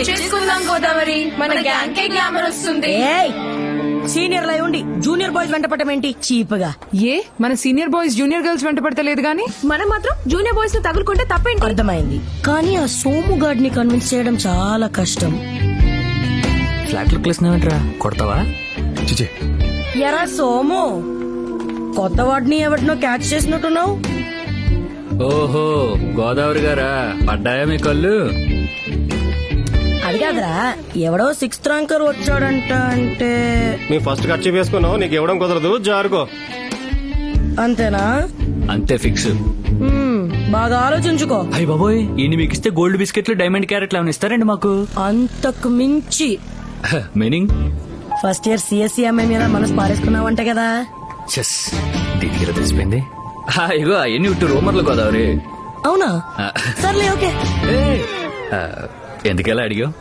చేసుకుందాం గోదావరి, మన గ్యాంగ్ కే గ్లామర్ వస్తుంది. సీనియర్ లై ఉండి జూనియర్ బాయ్స్ వెంట పట్టమేంటి చీప్గా? ఏ మన సీనియర్ బాయ్స్ జూనియర్ గర్ల్స్ వెంట పడతలేదు గానీ మనం మాత్రం జూనియర్ బాయ్స్ ని తగులుకుంటే తప్పేంటి? అర్థమైంది, కానీ ఆ సోము గాడ్ ని కన్విన్స్ చేయడం చాలా కష్టం. ఫ్లాట్ లుక్ లేసినావేంట్రా, కొడతావా? చిచే ఎరా సోము, కొత్త వాడిని ఎవరినో క్యాచ్ చేసినట్టున్నావు. ఓహో గోదావరి గారా, పడ్డాయా మీ కళ్ళు? అది కాదురా, ఎవడో 6th ర్యాంకర్ వచ్చాడంట. అంటే నీ ఫస్ట్ ఖర్చు వేసుకున్నావు, నీకు ఇవ్వడం కుదరదు, జారుకో. అంతేనా? అంతే ఫిక్స్. బాగా ఆలోచించుకో. అయ్య బాబోయ్, ఈయన మీకు ఇస్తే గోల్డ్ బిస్కెట్లు డైమండ్ క్యారెట్లు ఏమైనా ఇస్తారండి మాకు? అంతకు మించి మీనింగ్? ఫస్ట్ ఇయర్ సిఎస్సి అమ్మాయి మీద మనసు పారేసుకున్నావంట కదా. చెస్ దీనికి తెలిసిపోయింది. ఇగో అవన్నీ ఇటు రూమర్లు గోదావరి. అవునా? సర్లే, ఓకే. ఎందుకెలా అడిగావు?